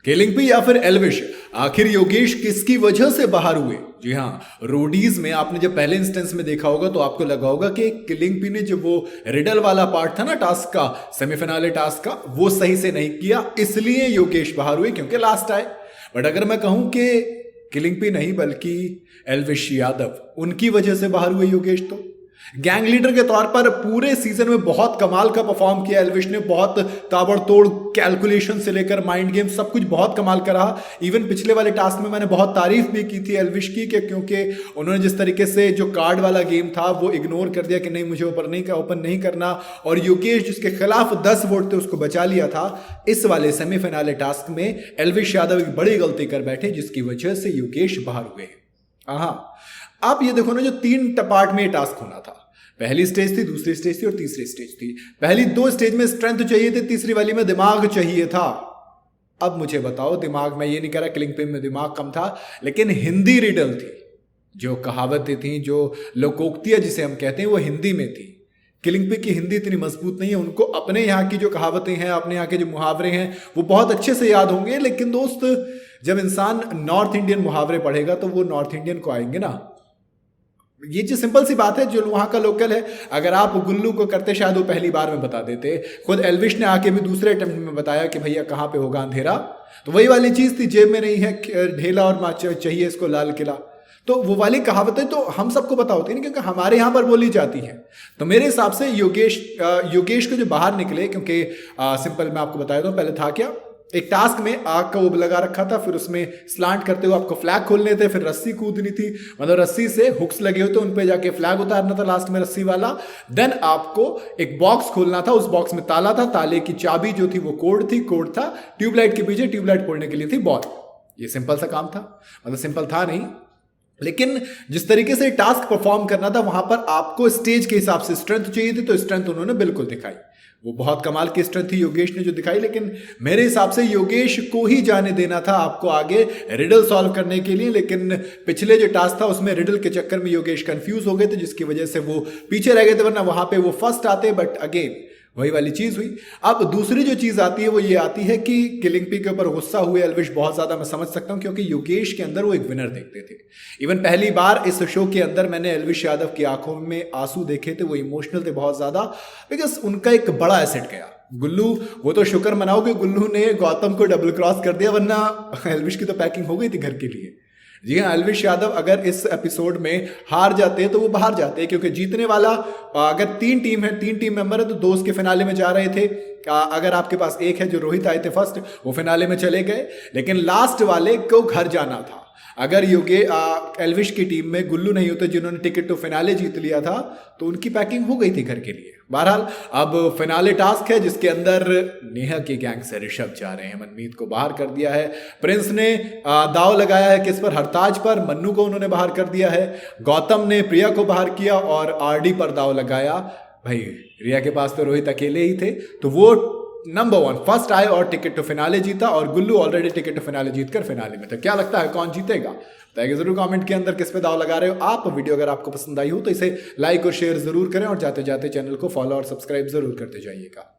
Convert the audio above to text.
Killing P या फिर एल्विश, आखिर योगेश किसकी वजह से बाहर हुए? जी हाँ, रोडीज में आपने जब पहले इंस्टेंस में देखा होगा तो आपको लगा होगा कि किलिंग पी ने जब वो रिडल वाला पार्ट था ना टास्क का, सेमीफिनाले टास्क का, वो सही से नहीं किया, इसलिए योगेश बाहर हुए क्योंकि लास्ट आए। बट अगर मैं कहूं कि किलिंग पी नहीं बल्कि एल्विश यादव, उनकी वजह से बाहर हुए योगेश, तो गैंग लीडर के तौर पर पूरे सीजन में बहुत कमाल का परफॉर्म किया एल्विश ने, बहुत ताबड़तोड़ कैलकुलेशन से लेकर माइंड गेम सब कुछ बहुत कमाल का रहा। इवन पिछले वाले टास्क में मैंने बहुत तारीफ भी की थी एल्विश की कि क्योंकि उन्होंने जिस तरीके से जो कार्ड वाला गेम था वो इग्नोर कर दिया कि नहीं मुझे ओपन नहीं करना, और योगेश जिसके खिलाफ 10 वोट थे उसको बचा लिया था। इस वाले सेमीफिनाले टास्क में एल्विश यादव एक बड़ी गलती कर बैठे जिसकी वजह से योगेश बाहर हुए। हाँ, आप ये देखो ना, जो 3 पार्ट में टास्क होना था, पहली स्टेज थी, दूसरी स्टेज थी और तीसरी स्टेज थी। पहली 2 स्टेज में स्ट्रेंथ चाहिए थी, तीसरी वाली में दिमाग चाहिए था। अब मुझे बताओ, दिमाग में ये नहीं कह रहा किलिंग पी में दिमाग कम था, लेकिन हिंदी रिडल थी, जो कहावतें थी, जो लोकोक्तियां जिसे हम कहते हैं, वो हिंदी में थी। किलिंग पी की हिंदी इतनी मजबूत नहीं है, उनको अपने यहाँ की जो कहावतें हैं, अपने यहाँ के जो मुहावरे हैं वो बहुत अच्छे से याद होंगे, लेकिन दोस्त जब इंसान नॉर्थ इंडियन मुहावरे पढ़ेगा तो वो नॉर्थ इंडियन को आएंगे ना। ये जो सिंपल सी बात है, जो वहां का लोकल है, अगर आप गुल्लू को करते शायद वो पहली बार में बता देते। खुद एल्विश ने आके भी दूसरे अटेम्प्ट में बताया कि भैया कहाँ पे होगा अंधेरा, तो वही वाली चीज थी, जेब में नहीं है ढेला और चाहिए इसको लाल किला। तो वो वाली कहावतें तो हम सबको पता होती है ना, क्योंकि हमारे यहाँ पर बोली जाती है। तो मेरे हिसाब से योगेश को जो बाहर निकले, क्योंकि सिंपल मैं आपको बताया दूं, पहले था क्या, एक टास्क में आग का वो लगा रखा था, फिर उसमें स्लांट करते हुए आपको फ्लैग खोलने थे, फिर रस्सी कूदनी थी, मतलब रस्सी से हुक्स लगे होते उन पे जाके फ्लैग उतारना था लास्ट में रस्सी वाला। देन आपको एक बॉक्स खोलना था, उस बॉक्स में ताला था, ताले की चाबी जो थी वो कोड था, ट्यूबलाइट के पीछे ट्यूबलाइट फोड़ने के लिए थी बॉल। ये सिंपल सा काम था, मतलब सिंपल था नहीं, लेकिन जिस तरीके से टास्क परफॉर्म करना था वहां पर आपको स्टेज के हिसाब से स्ट्रेंथ चाहिए थी, तो स्ट्रेंथ उन्होंने बिल्कुल दिखाई। वो बहुत कमाल की स्ट्रेंथ थी योगेश ने जो दिखाई, लेकिन मेरे हिसाब से योगेश को ही जाने देना था आपको आगे रिडल सॉल्व करने के लिए। लेकिन पिछले जो टास्क था उसमें रिडल के चक्कर में योगेश कंफ्यूज हो गए थे, जिसकी वजह से वो पीछे रह गए थे, वरना वहां पे वो फर्स्ट आते। बट अगेन वही वाली चीज हुई। अब दूसरी जो चीज आती है वो ये आती है कि किलिंग पी के ऊपर गुस्सा हुए एल्विश बहुत ज्यादा, मैं समझ सकता हूं, क्योंकि योगेश के अंदर वो एक विनर देखते थे। इवन पहली बार इस शो के अंदर मैंने एल्विश यादव की आंखों में आंसू देखे थे, वो इमोशनल थे बहुत ज्यादा, बिकॉज उनका एक बड़ा एसेट गया। गुल्लू, वो तो शुक्र मनाओ कि गुल्लू ने गौतम को डबल क्रॉस कर दिया, वरना एल्विश की तो पैकिंग हो गई थी घर के लिए। जी हाँ, एल्विश यादव अगर इस एपिसोड में हार जाते हैं तो वो बाहर जाते हैं, क्योंकि जीतने वाला अगर 3 टीम मेंबर है तो 2 उसके फिनाले में जा रहे थे। अगर आपके पास एक है जो रोहित आए थे फर्स्ट, वो फिनाले में चले गए, लेकिन लास्ट वाले को घर जाना था। अगर एल्विश की टीम में गुल्लू नहीं होते जिन्होंने टिकट टू फिनाले जीत लिया था, तो उनकी पैकिंग हो गई थी घर के लिए। बहरहाल अब फिनाले टास्क है जिसके अंदर नेहा की गैंग से ऋषभ जा रहे हैं, मनमीत को बाहर कर दिया है। प्रिंस ने दाव लगाया है किस पर, हरताज पर, मन्नू को उन्होंने बाहर कर दिया है। गौतम ने प्रिया को बाहर किया और आरडी पर दाव लगाया। भाई रिया के पास तो रोहित अकेले ही थे, तो वो नंबर 1 फर्स्ट आए और टिकट टू फिनाले जीता, और गुल्लू ऑलरेडी टिकट टू फिनाले जीतकर फिनाले में था। क्या लगता है कौन जीतेगा? बताइए जरूर कमेंट के अंदर किस पे दाव लगा रहे हो आप। वीडियो अगर आपको पसंद आई हो तो इसे लाइक और शेयर जरूर करें, और जाते जाते चैनल को फॉलो और सब्सक्राइब जरूर करते जाइएगा।